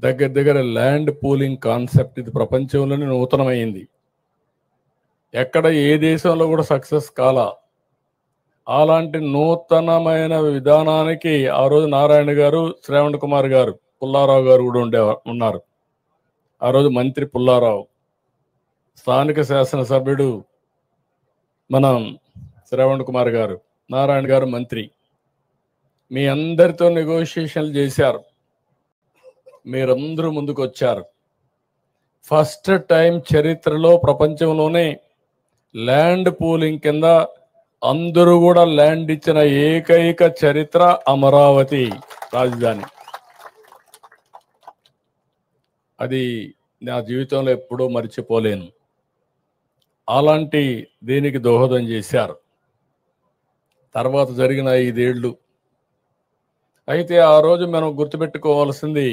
దగ్గర దగ్గర land pooling concept ఇది ప్రపంచంలోనే నూతనమైంది. ఎక్కడ ఏ దేశంలో కూడా సక్సెస్ కాలా. అలాంటి నూతనమైన విధానానికి ఆ రోజు నారాయణ గారు, శ్రావణ్ కుమార్ గారు, పుల్లారావు గారు కూడా ఉన్నారు. ఆ రోజు మంత్రి పుల్లారావు, స్థానిక శాసనసభ్యుడు మనం శ్రావణ్ కుమార్ గారు, నారాయణ గారు మంత్రి. మీ అందరితో నెగోషియేషన్లు చేశారు. మీరందరూ ముందుకు వచ్చారు. ఫస్ట్ టైం చరిత్రలో ప్రపంచంలోనే ల్యాండ్ పూలింగ్ కింద అందరూ కూడా ల్యాండ్ ఇచ్చిన ఏకైక చరిత్ర అమరావతి రాజధాని. అది నా జీవితంలో ఎప్పుడూ మర్చిపోలేను. అలాంటి దీనికి దోహదం చేశారు. తర్వాత జరిగిన 5 ఏళ్ళు. అయితే ఆ రోజు మనం గుర్తుపెట్టుకోవాల్సింది,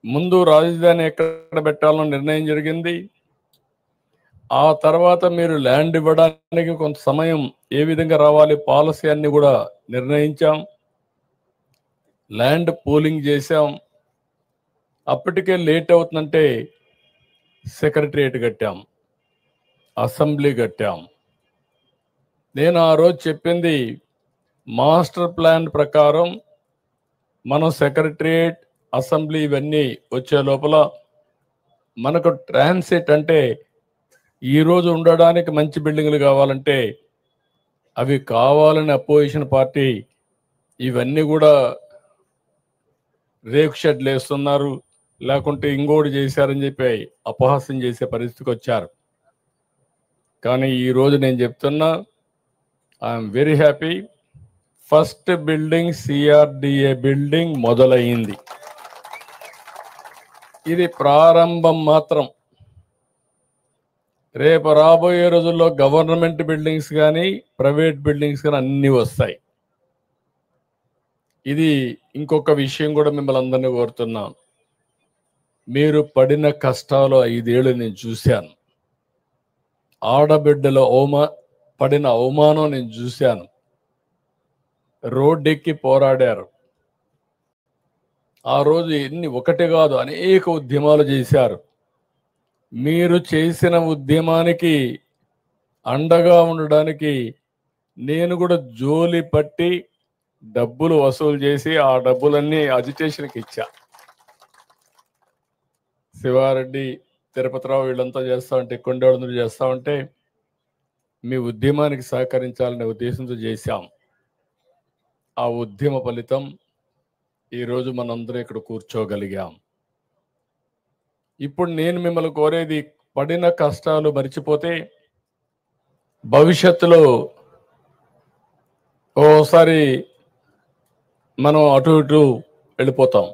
ముందు రాజధాని ఎక్కడ పెట్టాలని నిర్ణయం జరిగింది. ఆ తర్వాత మీరు ల్యాండ్ ఇవ్వడానికి కొంత సమయం ఏ విధంగా రావాలి, పాలసీ అన్ని కూడా నిర్ణయించాం. ల్యాండ్ పూలింగ్ చేశాం. అప్పటికే లేట్ అవుతుందంటే సెక్రటరియట్ కట్టాం, అసెంబ్లీ కట్టాం. నేను ఆ రోజు చెప్పింది, మాస్టర్ ప్లాన్ ప్రకారం మనం సెక్రటరియట్, అసెంబ్లీ ఇవన్నీ వచ్చే లోపల మనకు ట్రాన్సిట్ అంటే ఈరోజు ఉండడానికి మంచి బిల్డింగ్లు కావాలంటే అవి కావాలని అపోజిషన్ పార్టీ ఇవన్నీ కూడా రేకు షెడ్లు వేస్తున్నారు, లేకుంటే ఇంకోటి చేశారని చెప్పి అపహాస్యం చేసే పరిస్థితికి వచ్చారు. కానీ ఈరోజు నేను చెప్తున్నా, I'm very happy. First building CRDA building మొదలైంది. ఇది ప్రారంభం మాత్రం. రేపు రాబోయే రోజుల్లో గవర్నమెంట్ బిల్డింగ్స్ కానీ ప్రైవేట్ బిల్డింగ్స్ కానీ అన్నీ వస్తాయి. ఇది ఇంకొక విషయం కూడా మిమ్మల్ని అందరినీ కోరుతున్నాం. మీరు పడిన కష్టాలు 5 ఏళ్ళు నేను చూశాను. ఆడబిడ్డల పడిన అవమానం నేను చూశాను. రోడ్డెక్కి పోరాడారు. ఆ రోజు ఒకటి కాదు అనేక ఉద్యమాలు చేశారు. మీరు చేసిన ఉద్యమానికి అండగా ఉండడానికి నేను కూడా జోలి పట్టి డబ్బులు వసూలు చేసి ఆ డబ్బులన్నీ అజిటేషన్కి ఇచ్చా. శివారెడ్డి, తిరుపతిరావు వీళ్ళంతా చేస్తా ఉంటే, కొండవాళ్ళందరూ చేస్తా ఉంటే మీ ఉద్యమానికి సహకరించాలనే ఉద్దేశంతో చేశాం. ఆ ఉద్యమ ఫలితం ఈరోజు మనందరం ఇక్కడ కూర్చోగలిగాం. ఇప్పుడు నేను మిమ్మల్ని కోరేది, పడిన కష్టాలు మర్చిపోతే భవిష్యత్తులో ఓసారి మనం అటు ఇటు వెళ్ళిపోతాం.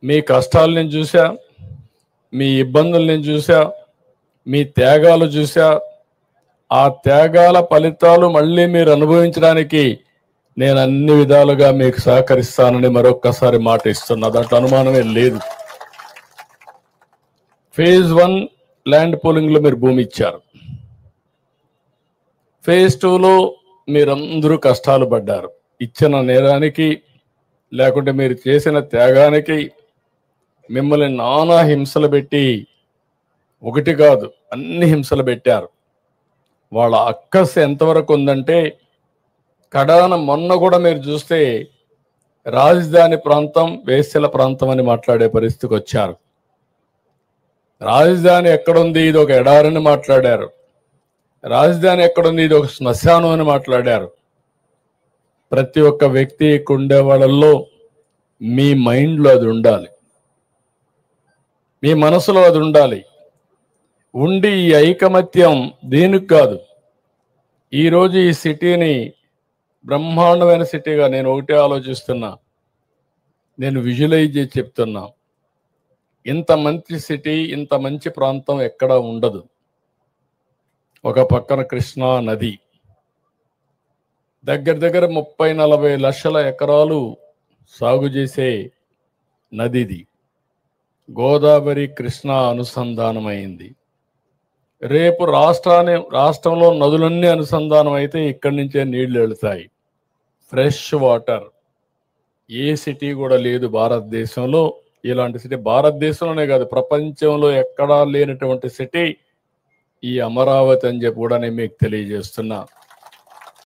మీ కష్టాలు నేను చూసా, మీ ఇబ్బందులు నేను చూసా, మీ త్యాగాలు చూసా. ఆ త్యాగాల ఫలితాలు మళ్ళీ మీరు అనుభవించడానికి నేను అన్ని విధాలుగా మీకు సహకరిస్తానని మరొక్కసారి మాట ఇస్తున్నా. దాంట్లో అనుమానమే లేదు. ఫేజ్ 1 ల్యాండ్ పూలింగ్లో మీరు భూమి ఇచ్చారు. ఫేజ్ 2లో మీరందరూ కష్టాలు పడ్డారు. ఇచ్చిన నేరానికి, లేకుంటే మీరు చేసిన త్యాగానికి మిమ్మల్ని నానా హింసలు పెట్టి, ఒకటి కాదు అన్ని హింసలు పెట్టారు. వాళ్ళ అక్కస్ ఎంతవరకు ఉందంటే, కడాన మొన్న కూడా మీరు చూస్తే రాజధాని ప్రాంతం వేశ్యల ప్రాంతం అని మాట్లాడే పరిస్థితికి వచ్చారు. రాజధాని ఎక్కడుంది, ఇది ఒక ఎడారని మాట్లాడారు. రాజధాని ఎక్కడుంది, ఇది ఒక శ్మశానం అని మాట్లాడారు. ప్రతి ఒక్క వ్యక్తి ఉండే వాళ్ళల్లో మీ మైండ్లో అది ఉండాలి, మీ మనసులో అది ఉండాలి. ఉండి ఈ ఐకమత్యం దేనికి కాదు. ఈరోజు ఈ సిటీని బ్రహ్మాండమైన సిటీగా నేను ఒకటే ఆలోచిస్తున్నా, నేను విజువలైజ్ చేసి చెప్తున్నా. ఇంత మంచి సిటీ, ఇంత మంచి ప్రాంతం ఎక్కడా ఉండదు. ఒక పక్కన కృష్ణా నది, దగ్గర దగ్గర 30-40 లక్షల ఎకరాలు సాగు చేసే నదిది. గోదావరి కృష్ణా అనుసంధానమైంది. రేపు రాష్ట్రంలో నదులన్నీ అనుసంధానం అయితే ఇక్కడి నుంచే నీళ్లు వెళతాయి, ఫ్రెష్ వాటర్. ఏ సిటీ కూడా లేదు భారతదేశంలో. ఇలాంటి సిటీ భారతదేశంలోనే కాదు, ప్రపంచంలో ఎక్కడా లేనటువంటి సిటీ ఈ అమరావతి అని చెప్పి కూడా నేను మీకు తెలియజేస్తున్నా.